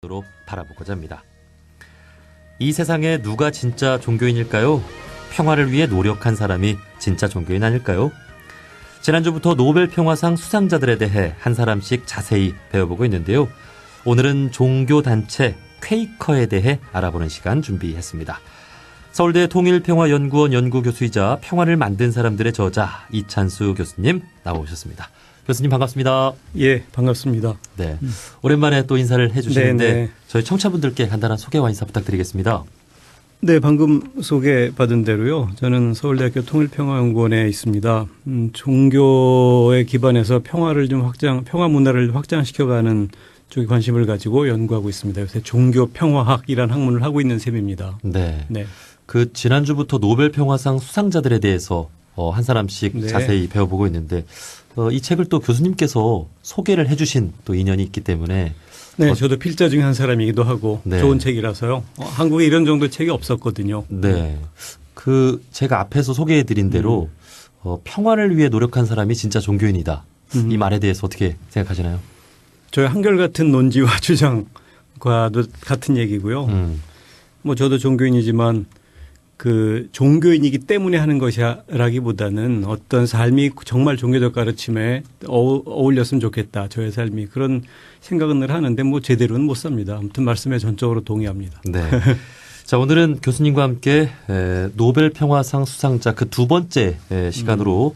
각도로 바라보고자 합니다. 이 세상에 누가 진짜 종교인일까요? 평화를 위해 노력한 사람이 진짜 종교인 아닐까요? 지난주부터 노벨 평화상 수상자들에 대해 한 사람씩 자세히 배워보고 있는데요. 오늘은 종교단체 퀘이커에 대해 알아보는 시간 준비했습니다. 서울대 통일평화연구원 연구교수이자 평화를 만든 사람들의 저자 이찬수 교수님 나오셨습니다. 교수님 반갑습니다. 예, 반갑습니다. 네, 오랜만에 또 인사를 해주시는데 네네. 저희 청취자분들께 간단한 소개와 인사 부탁드리겠습니다. 네, 방금 소개받은 대로요. 저는 서울대학교 통일평화연구원에 있습니다. 종교에 기반해서 평화를 좀 평화 문화를 확장시켜가는 쪽에 관심을 가지고 연구하고 있습니다. 요새 종교 평화학이라는 학문을 하고 있는 셈입니다. 네. 네. 그 지난주부터 노벨 평화상 수상자들에 대해서 한 사람씩 네. 자세히 배워보고 있는데 이 책을 또 교수님께서 소개를 해주신 또 인연이 있기 때문에 네, 저도 필자 중에 한 사람이기도 하고 네. 좋은 책이라서요. 한국에 이런 정도 책이 없었거든요. 네. 그 제가 앞에서 소개해드린 대로 평화를 위해 노력한 사람이 진짜 종교인이다. 이 말에 대해서 어떻게 생각하시나요? 저희 한결같은 논지와 주장과도 같은 얘기고요. 뭐 저도 종교인이지만 그 종교인이기 때문에 하는 것이라기보다는 어떤 삶이 정말 종교적 가르침에 어울렸으면 좋겠다. 저의 삶이 그런 생각은 늘 하는데 뭐 제대로는 못 삽니다. 아무튼 말씀에 전적으로 동의합니다. 네. 자, 오늘은 교수님과 함께 노벨 평화상 수상자 그 두 번째 시간으로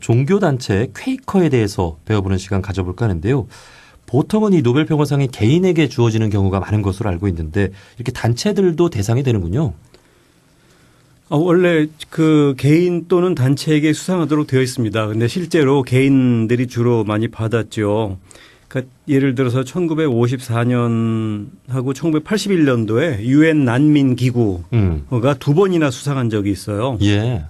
종교단체 퀘이커에 대해서 배워보는 시간 가져볼까 하는데요. 보통은 이 노벨 평화상이 개인에게 주어지는 경우가 많은 것으로 알고 있는데 이렇게 단체들도 대상이 되는군요. 원래 그 개인 또는 단체에게 수상하도록 되어 있습니다. 근데 실제로 개인들이 주로 많이 받았죠. 그러니까 예를 들어서 1954년하고 1981년도에 유엔 난민 기구가 두 번이나 수상한 적이 있어요. 예.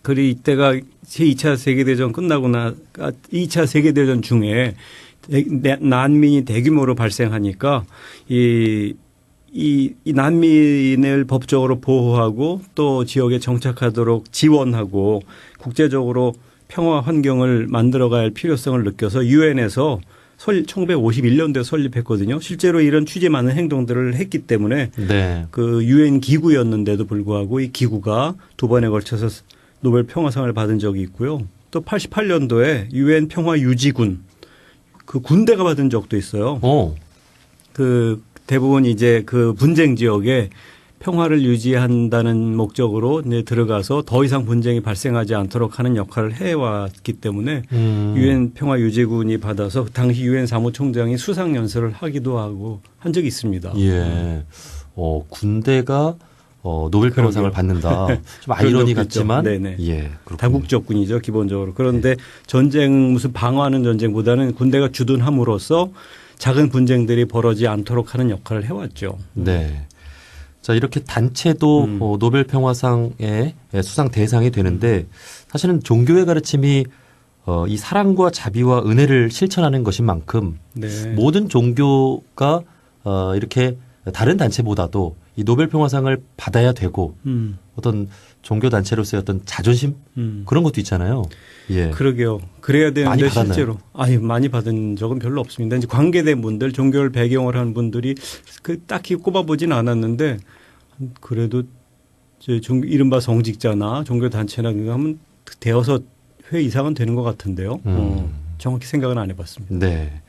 그리고 이때가 제2차 세계대전 끝나고 2차 세계대전 중에 난민이 대규모로 발생하니까 이 난민을 법적으로 보호하고 또 지역에 정착하도록 지원하고 국제적으로 평화 환경을 만들어가야 할 필요성을 느껴서 유엔에서 1951년도에 설립했거든요. 실제로 이런 취지 많은 행동들을 했기 때문에 네. 그 유엔 기구였는데도 불구하고 이 기구가 두 번에 걸쳐서 노벨 평화상을 받은 적이 있고요. 또 88년도에 유엔 평화 유지군 그 군대가 받은 적도 있어요. 그 대부분 이제 그 분쟁 지역에 평화를 유지한다는 목적으로 이제 들어가서 더 이상 분쟁이 발생하지 않도록 하는 역할을 해왔기 때문에 유엔 평화 유지군이 받아서 당시 유엔 사무총장이 수상 연설을 하기도 하고 한 적이 있습니다. 예. 군대가 노벨 평화상을 받는다. 좀 아이러니 같지만 네네. 예, 다국적군이죠 기본적으로. 그런데 전쟁 무슨 방어하는 전쟁보다는 군대가 주둔함으로써 작은 분쟁들이 벌어지지 않도록 하는 역할을 해왔죠. 네. 자, 이렇게 단체도 노벨 평화상의 수상 대상이 되는데 사실은 종교의 가르침이 이 사랑과 자비와 은혜를 실천하는 것인 만큼 네. 모든 모든 종교가 이렇게 다른 단체보다도 이 노벨 평화상을 받아야 되고 어떤 종교 단체로서의 어떤 자존심 그런 것도 있잖아요. 예. 그러게요. 그래야 되는데 많이 실제로 많이 받은 적은 별로 없습니다. 이제 관계된 분들, 종교를 배경으로 한 분들이 딱히 꼽아보진 않았는데 그래도 이른바 성직자나 종교 단체나 그거 하면 대여섯 회 이상은 되는 것 같은데요. 정확히 생각은 안 해봤습니다. 네.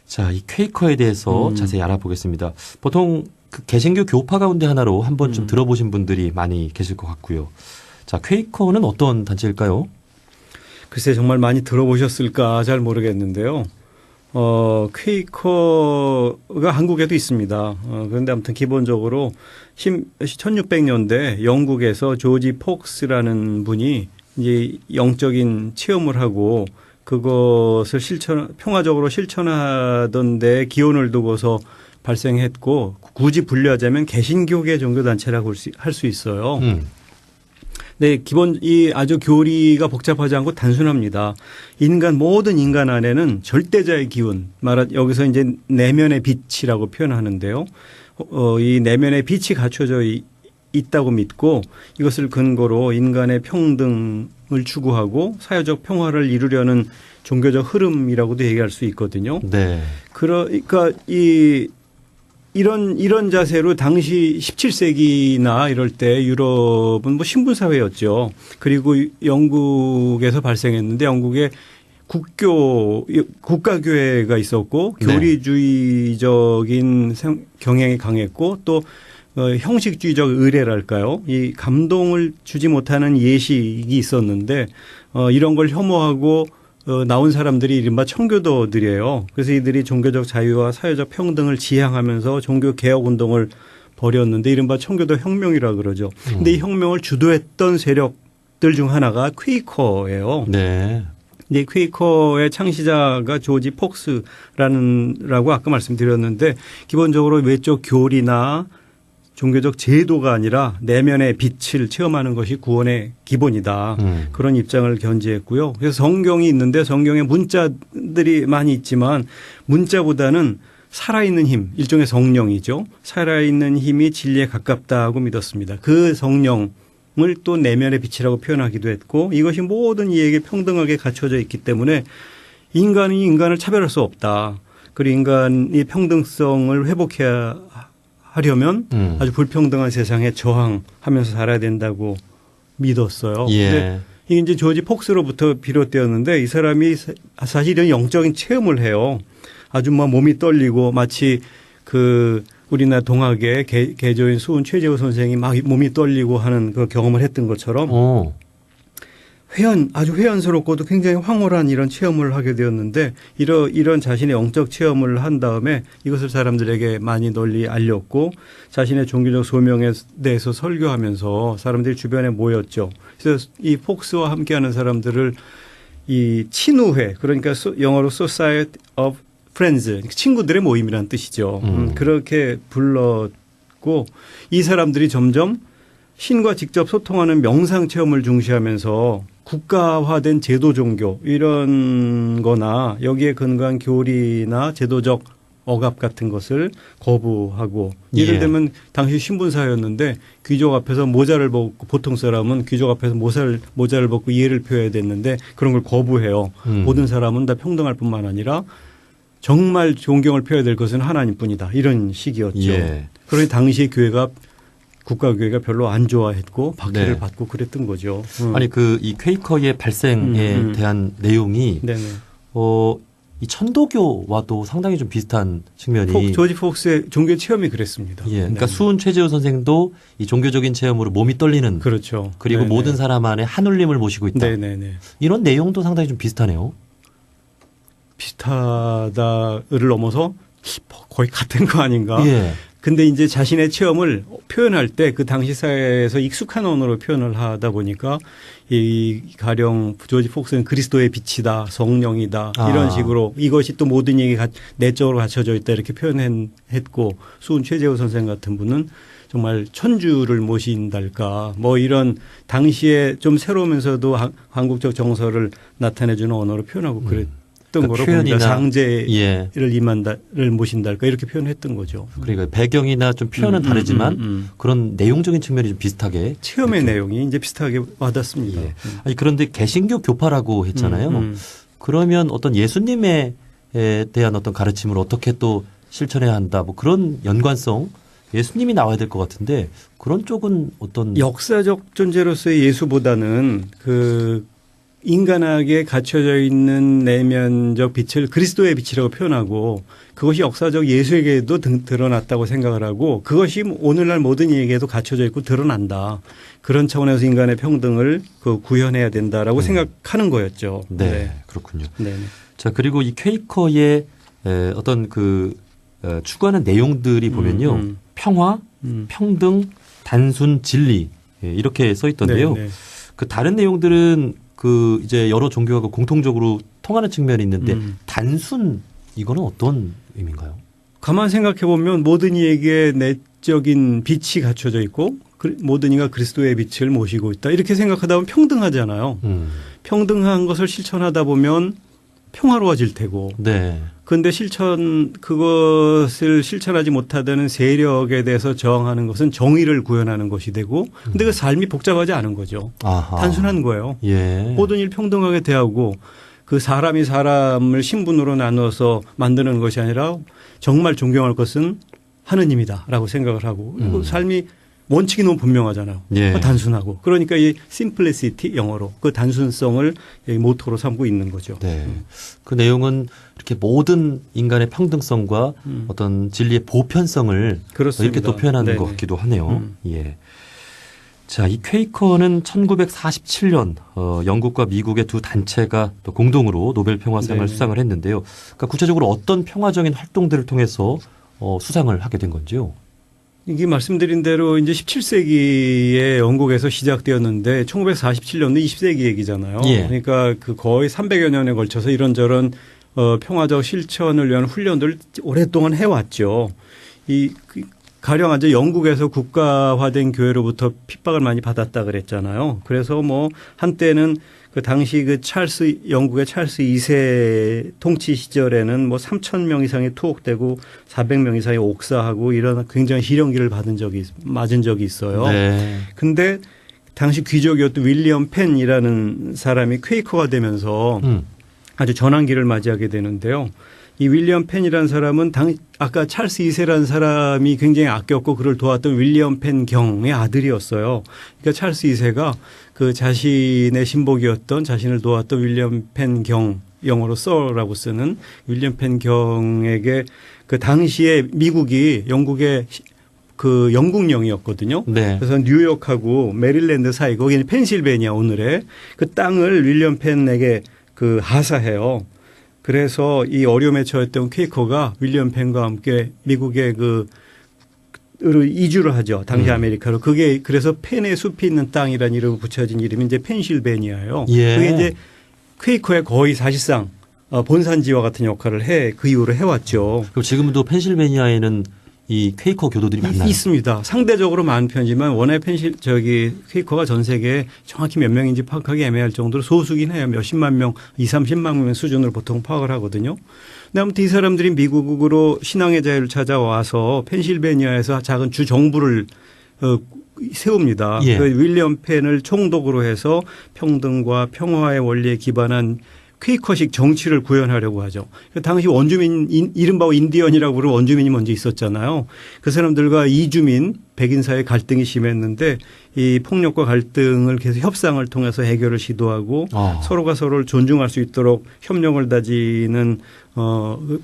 자, 이 퀘이커에 대해서 자세히 알아보겠습니다. 보통 그 개신교 교파 가운데 하나로 한 번쯤 들어보신 분들이 많이 계실 것 같고요. 자, 퀘이커는 어떤 단체일까요? 글쎄 정말 많이 들어보셨을까 잘 모르겠는데요. 퀘이커가 한국에도 있습니다. 그런데 아무튼 기본적으로 1600년대 영국에서 조지 폭스라는 분이 이제 영적인 체험을 하고 그것을 평화적으로 실천하던 데 기원을 두고서 발생했고 굳이 분류하자면 개신교계 종교단체라고 할 수 있어요. 네, 아주 교리가 복잡하지 않고 단순합니다. 모든 인간 안에는 절대자의 기운, 여기서 이제 내면의 빛이라고 표현하는데요. 이 내면의 빛이 갖춰져 있다고 믿고 이것을 근거로 인간의 평등을 추구하고 사회적 평화를 이루려는 종교적 흐름이라고도 얘기할 수 있거든요. 네. 그러니까 이런 자세로 당시 17세기나 이럴 때 유럽은 뭐 신분사회였죠. 그리고 영국에서 발생했는데 영국에 국가교회가 있었고 네. 교리주의적인 경향이 강했고 또 형식주의적 의례랄까요. 이 감동을 주지 못하는 예식이 있었는데 이런 걸 혐오하고 나온 사람들이 이른바 청교도들이에요. 그래서 이들이 종교적 자유와 사회적 평등을 지향하면서 종교 개혁 운동을 벌였는데 이른바 청교도 혁명이라 그러죠. 근데 이 혁명을 주도했던 세력들 중 하나가 퀘이커예요. 네. 이 퀘이커의 창시자가 조지 폭스라고 아까 말씀드렸는데 기본적으로 외적 교리나 종교적 제도가 아니라 내면의 빛을 체험하는 것이 구원의 기본이다. 그런 입장을 견지했고요. 그래서 성경이 있는데 성경에 문자들이 많이 있지만 문자보다는 살아있는 힘, 일종의 성령이죠. 살아있는 힘이 진리에 가깝다고 믿었습니다. 그 성령을 또 내면의 빛이라고 표현하기도 했고 이것이 모든 이에게 평등하게 갖춰져 있기 때문에 인간이 인간을 차별할 수 없다. 그리고 인간이 평등성을 회복해야 하려면 아주 불평등한 세상에 저항하면서 살아야 된다고 믿었어요. 예. 근데 이게 이제 조지 폭스로부터 비롯되었는데 이 사람이 사실 이런 영적인 체험을 해요. 아주 막 몸이 떨리고 마치 그 우리나라 동학의 개조인 수훈 최재호 선생이 막 몸이 떨리고 하는 그 경험을 했던 것처럼 아주 회연스럽고도 굉장히 황홀한 이런 체험을 하게 되었는데 이런 자신의 영적 체험을 한 다음에 이것을 사람들에게 많이 널리 알렸고 자신의 종교적 소명에 대해서 설교하면서 사람들이 주변에 모였죠. 그래서 이 폭스와 함께하는 사람들을 이 친우회 그러니까 영어로 Society of Friends 친구들의 모임이라는 뜻이죠. 그렇게 불렀고 이 사람들이 점점 신과 직접 소통하는 명상 체험을 중시하면서 국가화된 제도 종교 이런 거나 여기에 근거한 교리나 제도적 억압 같은 것을 거부하고 예를 들면 당시 신분사였는데 귀족 앞에서 모자를 벗고 보통 사람은 귀족 앞에서 모자를 벗고 이해를 표해야 됐는데 그런 걸 거부해요. 모든 사람은 다 평등할 뿐만 아니라 정말 존경을 표해야 될 것은 하나님뿐이다. 이런 식이었죠. 예. 그러니 당시 교회가 국가교회가 별로 안 좋아했고 박해를 네. 받고 그랬던 거죠. 아니 이 퀘이커의 발생에 대한 내용이 네네. 이 천도교와도 상당히 좀 비슷한 측면이 조지 폭스의 종교 체험이 그랬습니다. 예. 그러니까 네. 수훈 최재호 선생도 이 종교적인 체험으로 몸이 떨리는 그렇죠. 그리고 네네. 모든 사람 안에 한울림을 모시고 있다. 네네네. 이런 내용도 상당히 좀 비슷하네요. 비슷하다를 넘어서 거의 같은 거 아닌가. 예. 근데 이제 자신의 체험을 표현할 때 그 당시 사회에서 익숙한 언어로 표현을 하다 보니까 이 가령 조지 폭스는 그리스도의 빛이다, 성령이다 이런 식으로 이것이 또 모든 얘기 내적으로 갖춰져 있다 이렇게 표현했고 수훈 최재호 선생 같은 분은 정말 천주를 모신달까 뭐 이런 당시에 좀 새로우면서도 한국적 정서를 나타내주는 언어로 표현하고 그랬던 거로 봅니다. 장제를 임한다를 모신달까 이렇게 표현했던 거죠. 그러니까 배경이나 좀 표현은 다르지만 그런 내용적인 측면이 좀 비슷하게 체험의 내용이 이제 비슷하게 와닿습니다. 예. 아니 그런데 개신교 교파라고 했잖아요. 그러면 어떤 예수님에 대한 어떤 가르침을 어떻게 또 실천해야 한다 뭐 그런 연관성 예수님이 나와야 될 것 같은데 그런 쪽은 어떤 역사적 존재로서의 예수보다는 그 인간에게 갖춰져 있는 내면적 빛을 그리스도의 빛이라고 표현하고 그것이 역사적 예수에게도 드러났다고 생각을 하고 그것이 오늘날 모든 이에게도 갖춰져 있고 드러난다. 그런 차원에서 인간의 평등을 구현해야 된다라고 생각하는 거였죠. 네, 네. 그렇군요. 네. 자 그리고 이 퀘이커의 어떤 추구하는 내용들이 보면요. 평화, 평등, 단순, 진리 이렇게 써 있던데요. 네, 네. 그 다른 내용들은 이제 여러 종교가 공통적으로 통하는 측면이 있는데 단순 이거는 어떤 의미인가요? 가만 생각해 보면 모든 이에게 내적인 빛이 갖춰져 있고 모든 이가 그리스도의 빛을 모시고 있다. 이렇게 생각하다 보면 평등하잖아요. 평등한 것을 실천하다 보면 평화로워질 테고. 네. 그런데 그것을 실천하지 못하다는 세력에 대해서 저항하는 것은 정의를 구현하는 것이 되고 근데 그 삶이 복잡하지 않은 거죠. 아하. 단순한 거예요. 예. 모든 일 평등하게 대하고 그 사람이 사람을 신분으로 나눠서 만드는 것이 아니라 정말 존경할 것은 하느님이다라고 생각을 하고 그리고 삶이 원칙이 너무 분명하잖아요. 예. 단순하고. 그러니까 이 simplicity 영어로 그 단순성을 모토로 삼고 있는 거죠. 네. 그 내용은 이렇게 모든 인간의 평등성과 어떤 진리의 보편성을 그렇습니다. 이렇게 또 표현하는 네네. 것 같기도 하네요. 예. 자, 이 퀘이커는 1947년 영국과 미국의 두 단체가 또 공동으로 노벨 평화상을 네네. 수상을 했는데요. 그러니까 구체적으로 어떤 평화적인 활동들을 통해서 수상을 하게 된 건지요? 이게 말씀드린 대로 이제 17세기에 영국에서 시작되었는데 1947년도 20세기 얘기잖아요. 예. 그러니까 그 거의 300여 년에 걸쳐서 이런저런 평화적 실천을 위한 훈련들을 오랫동안 해왔죠. 가령 이제 영국에서 국가화된 교회로부터 핍박을 많이 받았다 그랬잖아요. 그래서 뭐 한때는 그 당시 그 영국의 찰스 2세 통치 시절에는 뭐 3,000명 이상이 투옥되고 400명 이상이 옥사하고 이런 굉장히 희령기를 맞은 적이 있어요. 네. 근데 당시 귀족이었던 윌리엄 펜이라는 사람이 퀘이커가 되면서 아주 전환기를 맞이하게 되는데요. 이 윌리엄 펜이라는 사람은 아까 찰스 2세라는 사람이 굉장히 아꼈고 그를 도왔던 윌리엄 펜 경의 아들이었어요. 그러니까 찰스 2세가 그 자신의 신복이었던 자신을 도왔던 윌리엄 펜 경, 영어로 Sir라고 쓰는 윌리엄 펜 경에게 그 당시에 미국이 영국의 그 영국령이었거든요. 네. 그래서 뉴욕하고 메릴랜드 사이 거기는 펜실베니아 오늘의 그 땅을 윌리엄 펜에게 그 하사해요. 그래서 이 어려움에 처했던 퀘이커가 윌리엄 펜과 함께 미국의 으로 이주를 하죠. 당시 아메리카로. 그게 그래서 펜의 숲이 있는 땅이라는 이름으로 붙여진 이름이 이제 펜실베니아예요. 예. 그게 이제 퀘이커의 거의 사실상 본산지와 같은 역할을 그 이후로 해왔죠. 그럼 지금도 펜실베니아에는 이 퀘이커 교도들이 많나요? 있습니다. 상대적으로 많은 편이지만 원래 퀘이커가 전 세계에 정확히 몇 명인지 파악하기 애매할 정도로 소수긴 해요. 몇십만 명, 30만 명 수준으로 보통 파악을 하거든요. 근데 아무튼 이 사람들이 미국으로 신앙의 자유를 찾아와서 펜실베니아에서 작은 주 정부를 세웁니다. 예. 그 윌리엄 펜을 총독으로 해서 평등과 평화의 원리에 기반한 퀘이커식 정치를 구현하려고 하죠. 당시 원주민, 이른바 인디언이라고 부르는 원주민이 먼저 있었잖아요. 그 사람들과 이주민, 백인 사이의 갈등이 심했는데 이 폭력과 갈등을 계속 협상을 통해서 해결을 시도하고 서로가 서로를 존중할 수 있도록 협력을 다지는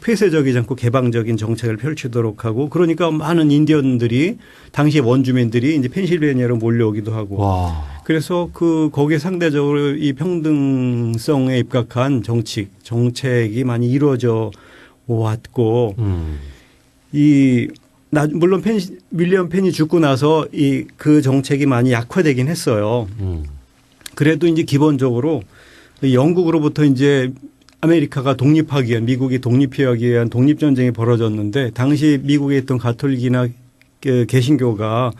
폐쇄적이지 않고 개방적인 정책을 펼치도록 하고 그러니까 많은 인디언들이 당시 원주민들이 이제 펜실베니아로 몰려오기도 하고 와. 그래서 거기에 상대적으로 이 평등성에 입각한 정책이 많이 이루어져 왔고 물론 윌리엄 펜이 죽고 나서 그 정책이 많이 약화되긴 했어요. 그래도 이제 기본적으로 영국으로부터 이제 아메리카가 독립하기 위한 미국이 독립하기 위한 독립전쟁이 벌어졌는데 당시 미국에 있던 가톨릭이나 개신교가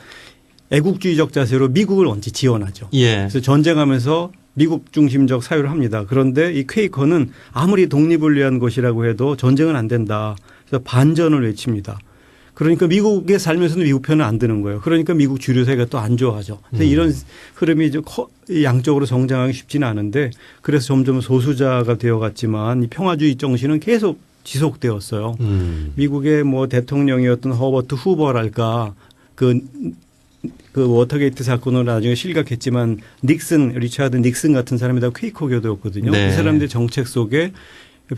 애국주의적 자세로 미국을 원체 지원하죠. 예. 그래서 전쟁하면서 미국 중심적 사유를 합니다. 그런데 이 퀘이커는 아무리 독립을 위한 것이라고 해도 전쟁은 안 된다. 그래서 반전을 외칩니다. 그러니까 미국에 살면서도 미국 편은 안 드는 거예요. 그러니까 미국 주류 세계가 또 안 좋아하죠. 그래서 이런 흐름이 양쪽으로 성장하기 쉽지는 않은데 그래서 점점 소수자가 되어갔지만 이 평화주의 정신은 계속 지속되었어요. 미국의 뭐 대통령이었던 허버트 후버랄까 그 워터게이트 사건으로 나중에 실각했지만 리차드 닉슨 같은 사람이 다 퀘이커 교도였거든요. 네. 이 사람들의 정책 속에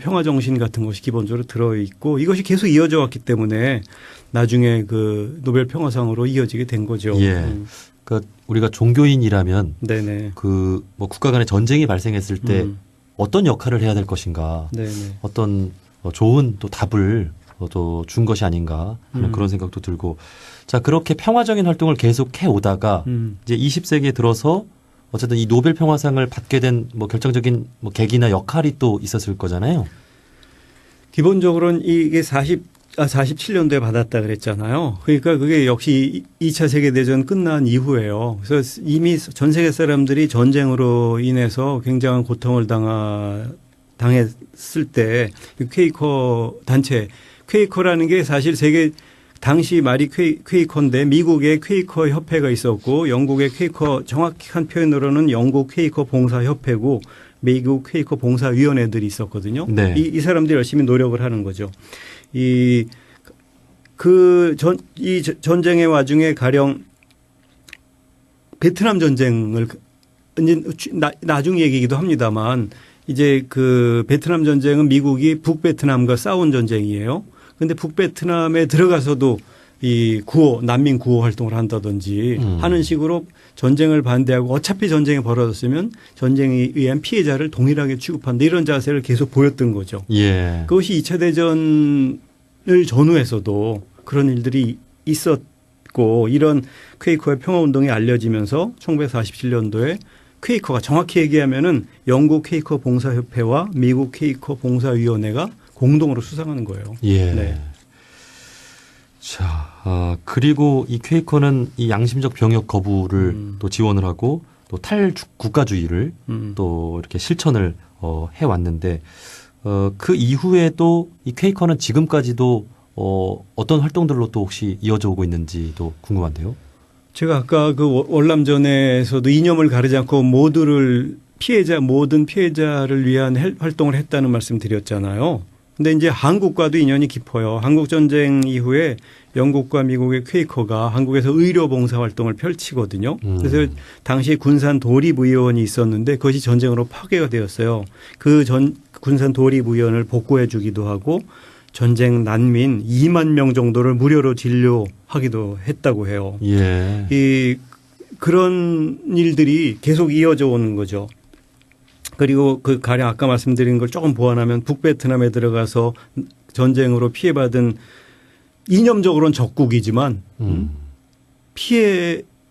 평화 정신 같은 것이 기본적으로 들어있고 이것이 계속 이어져 왔기 때문에 나중에 그 노벨 평화상으로 이어지게 된 거죠. 예. 그러니까 우리가 종교인이라면 네네. 그 뭐 국가 간의 전쟁이 발생했을 때 어떤 역할을 해야 될 것인가, 네네. 어떤 좋은 또 답을 또 준 것이 아닌가 하는 그런 생각도 들고, 자 그렇게 평화적인 활동을 계속 해 오다가 이제 20세기에 들어서 어쨌든 이 노벨 평화상을 받게 된 뭐 결정적인 뭐 계기나 역할이 또 있었을 거잖아요. 기본적으로는 이게 47년도에 받았다 그랬잖아요. 그러니까 그게 역시 2차 세계대전 끝난 이후예요. 그래서 이미 전 세계 사람들이 전쟁으로 인해서 굉장한 고통을 당했을 때 퀘이커 단체, 퀘이커라는 게 사실 당시 말이 퀘이커인데 미국의 퀘이커 협회가 있었고 영국의 퀘이커 정확한 표현으로는 영국 퀘이커 봉사협회고 미국 퀘이커 봉사위원회들이 있었거든요. 네. 이 사람들이 열심히 노력을 하는 거죠. 이 전쟁의 와중에 가령 베트남 전쟁을 이제 나중 얘기이기도 합니다만 이제 그 베트남 전쟁은 미국이 북베트남과 싸운 전쟁이에요. 그런데 북베트남에 들어가서도 이 난민 구호 활동을 한다든지 하는 식으로 전쟁을 반대하고 어차피 전쟁이 벌어졌으면 전쟁에 의한 피해자를 동일하게 취급한다 이런 자세를 계속 보였던 거죠. 예. 그것이 2차 대전을 전후에서도 그런 일들이 있었고 이런 퀘이커의 평화운동이 알려지면서 1947년도에 퀘이커가 정확히 얘기하면은 영국 퀘이커 봉사협회와 미국 퀘이커 봉사위원회가 공동으로 수상하는 거예요. 예. 네. 자, 그리고 이 퀘이커는 이 양심적 병역 거부를 또 지원을 하고 또 탈국가주의를 또 이렇게 실천을 해왔는데 그 이후에도 이 퀘이커는 지금까지도 어떤 활동들로 또 혹시 이어져 오고 있는지도 궁금한데요. 제가 아까 그 월남전에서도 이념을 가리지 않고 모든 피해자를 위한 활동을 했다는 말씀 드렸잖아요. 근데 이제 한국과도 인연이 깊어요. 한국전쟁 이후에 영국과 미국의 퀘이커가 한국에서 의료 봉사 활동을 펼치거든요. 그래서 당시 군산 도립의원이 있었는데 그것이 전쟁으로 파괴가 되었어요. 그 군산 도립의원을 복구해 주기도 하고 전쟁 난민 2만 명 정도를 무료로 진료하기도 했다고 해요. 예. 그런 일들이 계속 이어져 오는 거죠. 그리고 그 가령 아까 말씀드린 걸 조금 보완하면 북베트남에 들어가서 전쟁으로 피해받은 이념적으로는 적국이지만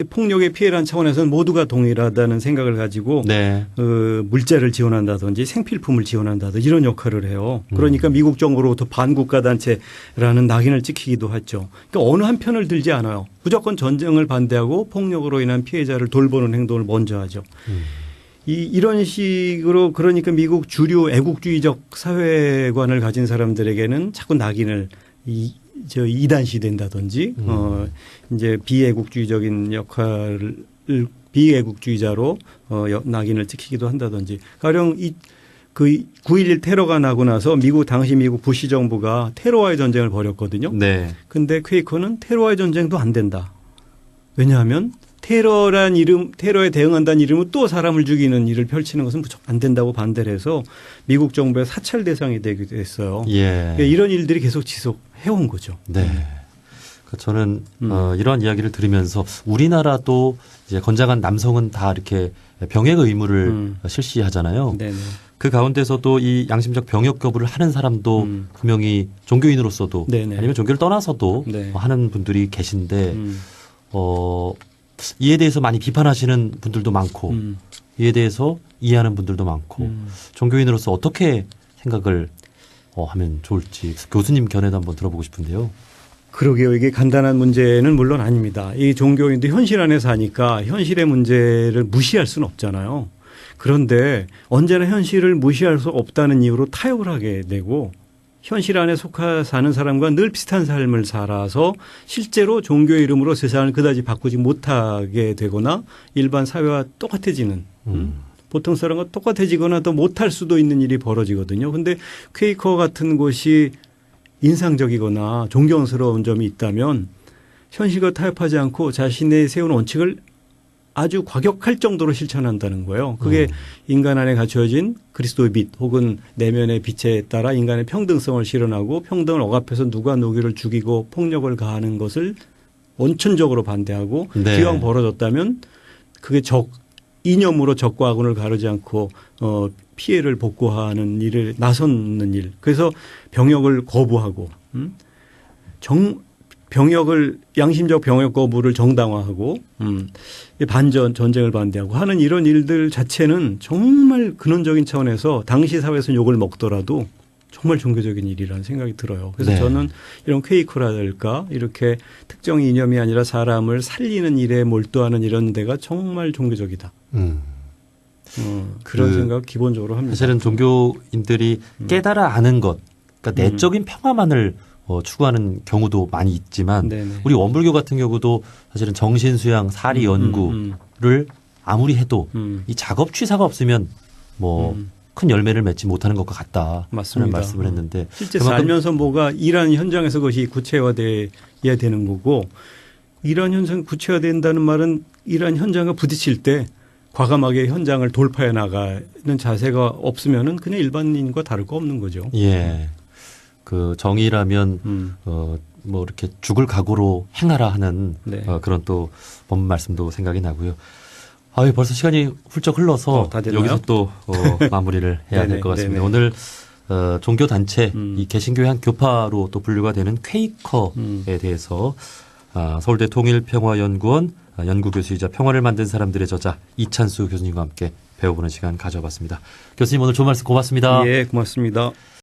폭력의 피해라는 차원에서는 모두가 동일하다는 생각을 가지고 네. 물자를 지원한다든지 생필품을 지원한다든지 이런 역할을 해요. 그러니까 미국 정부로부터 반국가 단체라는 낙인을 찍히기도 하죠. 그러니까 어느 한 편을 들지 않아요. 무조건 전쟁을 반대하고 폭력으로 인한 피해자를 돌보는 행동을 먼저 하죠. 이런 식으로 그러니까 미국 주류 애국주의적 사회관을 가진 사람들에게는 자꾸 낙인을 이단시 된다든지 이제 비애국주의적인 역할을 비애국주의자로 낙인을 찍히기도 한다든지 가령 그 9.11 테러가 나고 나서 당시 미국 부시 정부가 테러와의 전쟁을 벌였거든요. 네. 근데 퀘이커는 테러와의 전쟁도 안 된다. 왜냐하면 테러에 대응한다는 이름으로 또 사람을 죽이는 일을 펼치는 것은 무조건 안 된다고 반대를 해서 미국 정부의 사찰 대상이 되기도 했어요. 예. 이런 일들이 계속 지속해온 거죠. 네. 저는 이러한 이야기를 들으면서 우리나라도 이제 건장한 남성은 다 이렇게 병역 의무를 실시하잖아요. 네네. 그 가운데서도 이 양심적 병역 거부를 하는 사람도 분명히 종교인으로서도 네네. 아니면 종교를 떠나서도 네. 하는 분들이 계신데 이에 대해서 많이 비판하시는 분들도 많고 이에 대해서 이해하는 분들도 많고 종교인으로서 어떻게 생각을 하면 좋을지 교수님 견해도 한번 들어보고 싶은데요. 그러게요. 이게 간단한 문제는 물론 아닙니다. 이 종교인도 현실 안에 사니까 현실의 문제를 무시할 수는 없잖아요. 그런데 언제나 현실을 무시할 수 없다는 이유로 타협을 하게 되고 현실 안에 사는 사람과 늘 비슷한 삶을 살아서 실제로 종교의 이름으로 세상을 그다지 바꾸지 못하게 되거나 일반 사회와 똑같아지는 보통 사람과 똑같아지거나 더 못할 수도 있는 일이 벌어지거든요. 그런데 퀘이커 같은 곳이 인상적이거나 존경스러운 점이 있다면 현실과 타협하지 않고 자신의 세운 원칙을 아주 과격할 정도로 실천한다는 거예요. 그게 인간 안에 갖춰진 그리스도의 빛 혹은 내면의 빛에 따라 인간의 평등성을 실현하고 평등을 억압해서 누가 누구를 죽이고 폭력을 가하는 것을 원천적으로 반대하고 네. 기왕 벌어졌다면 그게 이념으로 적과 악을 가르지 않고 피해를 복구하는 일을 나서는 일. 그래서 병역을 거부하고 양심적 병역 거부를 정당화하고 전쟁을 반대하고 하는 이런 일들 자체는 정말 근원적인 차원에서 당시 사회에서 욕을 먹더라도 정말 종교적인 일이라는 생각이 들어요. 그래서 네. 저는 이런 퀘이커랄까 이렇게 특정 이념이 아니라 사람을 살리는 일에 몰두하는 이런 데가 정말 종교적이다. 그런 생각 기본적으로 합니다. 사실은 종교인들이 깨달아 아는 것, 그러니까 내적인 평화만을 추구하는 경우도 많이 있지만 네네. 우리 원불교 같은 경우도 사실은 정신수양, 사리 연구를 아무리 해도 이 작업 취사가 없으면 큰 열매를 맺지 못하는 것과 같다. 맞습니다. 하는 말씀을 했는데 실제 살면서 뭐가 일하는 현장에서 그것이 구체화돼야 되는 거고 일하는 현상 구체화된다는 말은 일하는 현장과 부딪힐 때 과감하게 현장을 돌파해 나가는 자세가 없으면은 그냥 일반인과 다를 거 없는 거죠. 예. 그 정의라면 뭐 이렇게 죽을 각오로 행하라 하는 네. 그런 또 법 말씀도 생각이 나고요. 아유, 벌써 시간이 훌쩍 흘러서 다 됐나요? 여기서 또 마무리를 해야 될 것 같습니다. 네네. 오늘 종교 단체 이 개신교의 한 교파로 또 분류가 되는 퀘이커에 대해서 서울대 통일평화연구원 연구교수이자 평화를 만든 사람들의 저자 이찬수 교수님과 함께 배워보는 시간 가져봤습니다. 교수님 오늘 좋은 말씀 고맙습니다. 예, 고맙습니다.